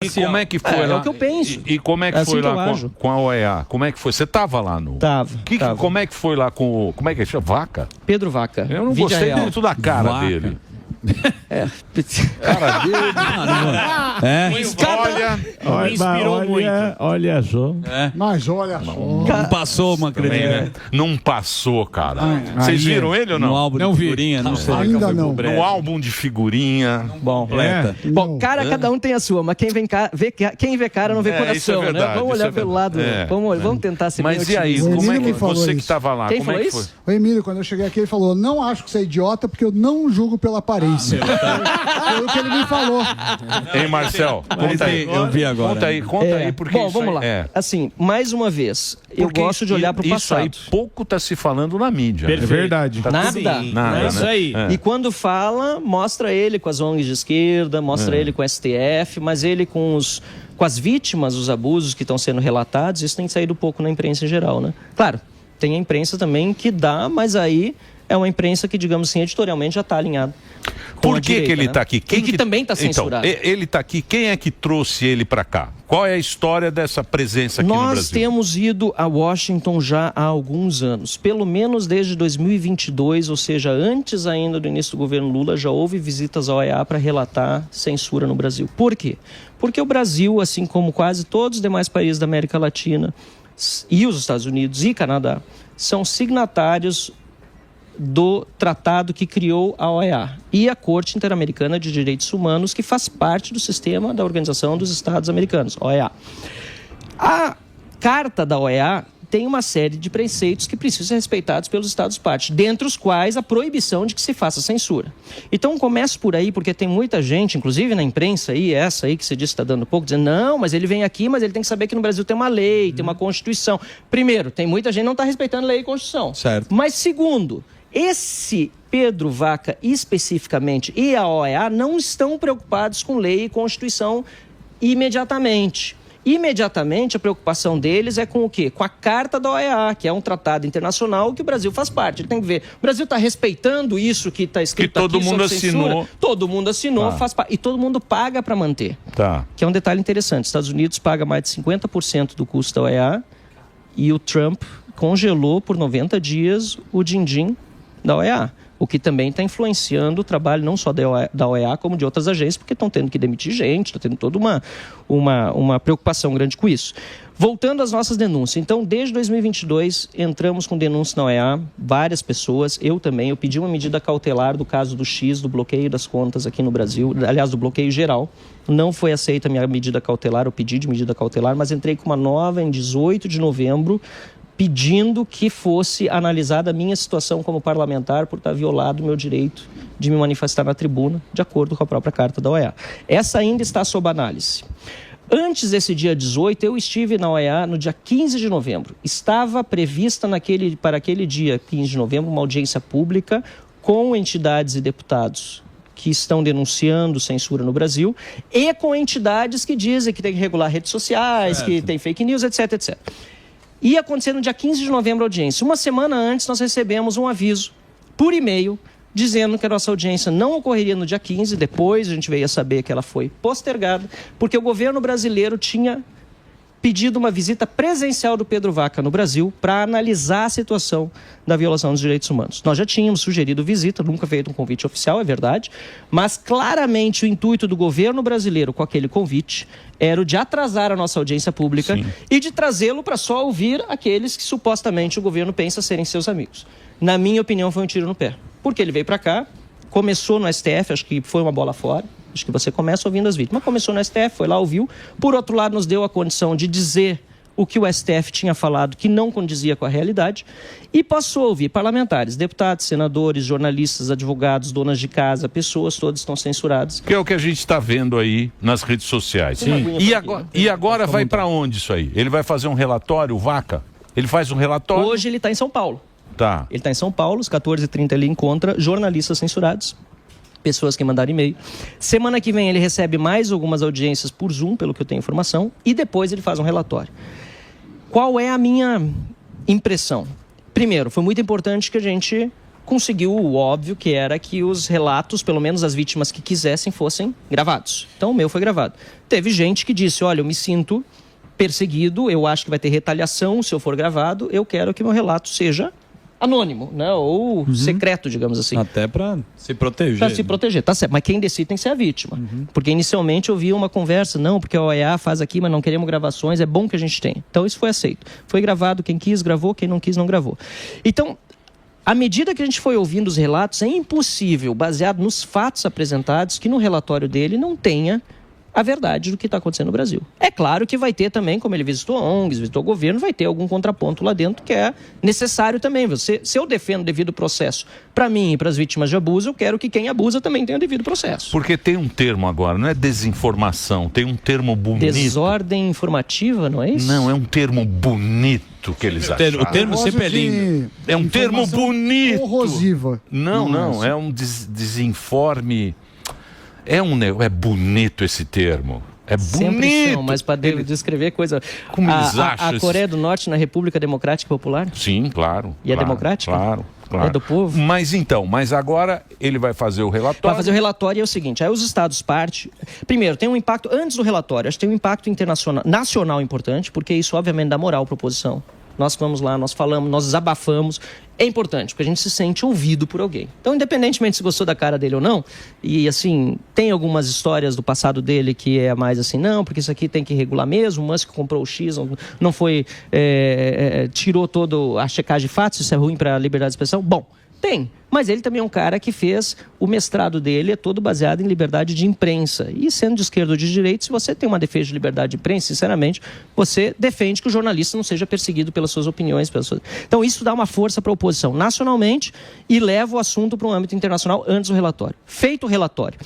E como é que foi lá? É o que eu penso. E como é que foi lá com a OEA? Como é que foi? Você estava lá no... Tava. Como é que foi lá com o... Como é que chama? Vaca? Pedro Vaca. Eu não gostei muito da cara dele. Cara dele. Me inspirou muito. Olha só. Mas olha só. Não passou uma acredita. Não passou, cara. Vocês viram ele ou não? No álbum de figurinha? Não sei. Ainda não. No álbum de figurinha. Bom, cara, cada um tem a sua, mas quem vê cara não vê coração, verdade, né? Vamos olhar pelo lado. Vamos tentar ser Mas e aí, como é que você que estava lá? Quem como falou é que foi? isso? O Emílio, quando eu cheguei aqui, ele falou: não acho que você é idiota, porque eu não julgo pela aparência. Foi o que ele me falou. Hein, Marcel? Conta aí. Eu vi agora. Conta aí, porque bom, vamos lá. Assim, mais uma vez, eu gosto de olhar para o passado. Isso aí pouco está se falando na mídia. É verdade. Nada. É isso aí. E quando fala, mostra ele com as ONGs de esquerda, mostra ele com o STF, mas ele com as vítimas dos abusos que estão sendo relatados, isso tem saído pouco na imprensa em geral, né? Claro, tem a imprensa também que dá, mas aí é uma imprensa que, digamos assim, editorialmente já está alinhada. Por que ele está aqui? Quem que também está censurado. Então, ele está aqui, quem é que trouxe ele para cá? Qual é a história dessa presença aqui no Brasil? Nós temos ido a Washington já há alguns anos, pelo menos desde 2022, ou seja, antes ainda do início do governo Lula, já houve visitas à OEA para relatar censura no Brasil. Por quê? Porque o Brasil, assim como quase todos os demais países da América Latina, e os Estados Unidos e Canadá, são signatários do tratado que criou a OEA e a Corte Interamericana de Direitos Humanos, que faz parte do sistema da Organização dos Estados Americanos, OEA. A Carta da OEA tem uma série de preceitos que precisam ser respeitados pelos Estados-partes, dentre os quais a proibição de que se faça censura. Então, começo por aí, porque tem muita gente, inclusive na imprensa aí, essa aí que você disse que está dando pouco, dizendo, não, mas ele vem aqui, mas ele tem que saber que no Brasil tem uma lei, tem uma Constituição. Primeiro, tem muita gente que não está respeitando lei e Constituição. Certo. Mas segundo, esse Pedro Vaca especificamente e a OEA não estão preocupados com lei e Constituição imediatamente. Imediatamente a preocupação deles é com o quê? Com a Carta da OEA, que é um tratado internacional que o Brasil faz parte. Ele tem que ver, o Brasil está respeitando isso que está escrito aqui sobre censura? Assinou. Todo mundo assinou, faz parte. E todo mundo paga para manter. Que é um detalhe interessante. Os Estados Unidos paga mais de 50% do custo da OEA e o Trump congelou por 90 dias o din-din da OEA, o que também está influenciando o trabalho não só da OEA, como de outras agências, porque estão tendo que demitir gente, está tendo toda uma preocupação grande com isso. Voltando às nossas denúncias, então, desde 2022, entramos com denúncias na OEA, várias pessoas, eu também, eu pedi uma medida cautelar do caso do X, do bloqueio das contas aqui no Brasil, aliás, do bloqueio geral, não foi aceita a minha medida cautelar, o pedido de medida cautelar, mas entrei com uma nova em 18 de novembro, pedindo que fosse analisada a minha situação como parlamentar por estar violado o meu direito de me manifestar na tribuna, de acordo com a própria Carta da OEA. Essa ainda está sob análise. Antes desse dia 18, eu estive na OEA no dia 15 de novembro. Estava prevista para aquele dia 15 de novembro uma audiência pública com entidades e deputados que estão denunciando censura no Brasil e com entidades que dizem que tem que regular redes sociais, que tem fake news, etc, etc. Ia acontecer no dia 15 de novembro a audiência. Uma semana antes, nós recebemos um aviso por e-mail dizendo que a nossa audiência não ocorreria no dia 15. Depois a gente veio a saber que ela foi postergada, porque o governo brasileiro tinha pedido uma visita presencial do Pedro Vaca no Brasil para analisar a situação da violação dos direitos humanos. Nós já tínhamos sugerido visita, nunca feito um convite oficial, é verdade, mas claramente o intuito do governo brasileiro com aquele convite era o de atrasar a nossa audiência pública e de trazê-lo para só ouvir aqueles que supostamente o governo pensa serem seus amigos. Na minha opinião, foi um tiro no pé, porque ele veio para cá, começou no STF, acho que foi uma bola fora. Acho que você começa ouvindo as vítimas. Começou no STF, foi lá, ouviu. Por outro lado, nos deu a condição de dizer o que o STF tinha falado, que não condizia com a realidade. E passou a ouvir parlamentares, deputados, senadores, jornalistas, advogados, donas de casa, pessoas, todas estão censuradas. Que é o que a gente está vendo aí nas redes sociais. E agora vai para onde isso aí? Ele vai fazer um relatório, o Vaca? Ele faz um relatório? Hoje ele está em São Paulo. Tá. Ele está em São Paulo, às 14h30 ele encontra jornalistas censurados. Pessoas que mandaram e-mail. Semana que vem ele recebe mais algumas audiências por Zoom, pelo que eu tenho informação, e depois ele faz um relatório. Qual é a minha impressão? Primeiro, foi muito importante que a gente conseguiu o óbvio, que era que os relatos, pelo menos as vítimas que quisessem, fossem gravados. Então o meu foi gravado. Teve gente que disse, olha, eu me sinto perseguido, eu acho que vai ter retaliação se eu for gravado, eu quero que meu relato seja anônimo, né? Ou secreto, digamos assim. Até para se proteger. Para se proteger, tá certo. Mas quem decide tem que ser a vítima. Porque inicialmente eu vi uma conversa, não, porque a OEA faz aqui, mas não queremos gravações, é bom que a gente tenha. Então isso foi aceito. Foi gravado, quem quis gravou, quem não quis não gravou. Então, à medida que a gente foi ouvindo os relatos, é impossível, baseado nos fatos apresentados, que no relatório dele não tenha a verdade do que está acontecendo no Brasil. É claro que vai ter também, como ele visitou ONGs, visitou o governo, vai ter algum contraponto lá dentro que é necessário também. Se eu defendo o devido processo para mim e para as vítimas de abuso, eu quero que quem abusa também tenha o devido processo. Porque tem um termo agora, não é desinformação, tem um termo bonito. Desordem informativa, não é isso? Não, é um termo bonito que eles acharam. O termo sempre é lindo. É um termo bonito. Corrosiva. Não, é um desinforme. É bonito esse termo. É bonito. São, mas para descrever coisa. Como eles acham a Coreia do Norte na República Democrática Popular? Sim, claro. E é democrática? Claro. É do povo? Mas agora ele vai fazer o relatório. Vai fazer o relatório e é o seguinte, aí os estados parte. Primeiro, tem um impacto, antes do relatório, acho que tem um impacto internacional, nacional importante, porque isso obviamente dá moral para a oposição. Nós vamos lá, nós falamos, nós desabafamos. É importante, porque a gente se sente ouvido por alguém. Então, independentemente se gostou da cara dele ou não, e assim, tem algumas histórias do passado dele que é mais assim, não, porque isso aqui tem que regular mesmo, o Musk comprou o X, não foi, tirou toda a checagem de fatos, isso é ruim para a liberdade de expressão. Bom, tem, mas ele também é um cara que fez, o mestrado dele é todo baseado em liberdade de imprensa. E sendo de esquerda ou de direita, se você tem uma defesa de liberdade de imprensa, sinceramente, você defende que o jornalista não seja perseguido pelas suas opiniões. Então isso dá uma força para a oposição nacionalmente e leva o assunto para um âmbito internacional antes do relatório. Feito o relatório,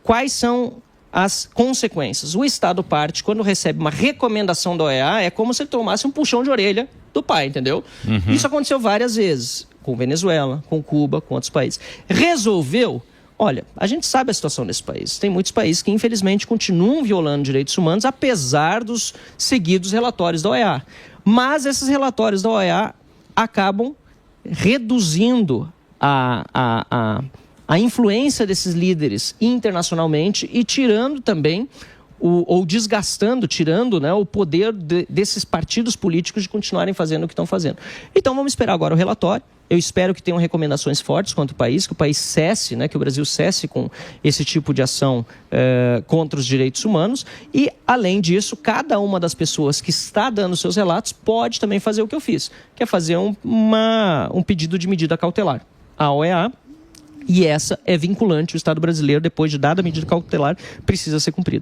quais são as consequências? O Estado parte, quando recebe uma recomendação da OEA, é como se ele tomasse um puxão de orelha do pai, entendeu? Isso aconteceu várias vezes. Com Venezuela, com Cuba, com outros países. Resolveu? Olha, a gente sabe a situação desse país. Tem muitos países que, infelizmente, continuam violando direitos humanos, apesar dos seguidos relatórios da OEA. Mas esses relatórios da OEA acabam reduzindo a influência desses líderes internacionalmente e tirando também tirando, né, o poder desses partidos políticos de continuarem fazendo o que estão fazendo. Então vamos esperar agora o relatório. Eu espero que tenham recomendações fortes contra o país, que o país cesse, né, que o Brasil cesse com esse tipo de ação contra os direitos humanos. E, além disso, cada uma das pessoas que está dando seus relatos pode também fazer o que eu fiz, que é fazer um pedido de medida cautelar à OEA. E essa é vinculante. O Estado brasileiro, depois de dada a medida cautelar, precisa ser cumprido.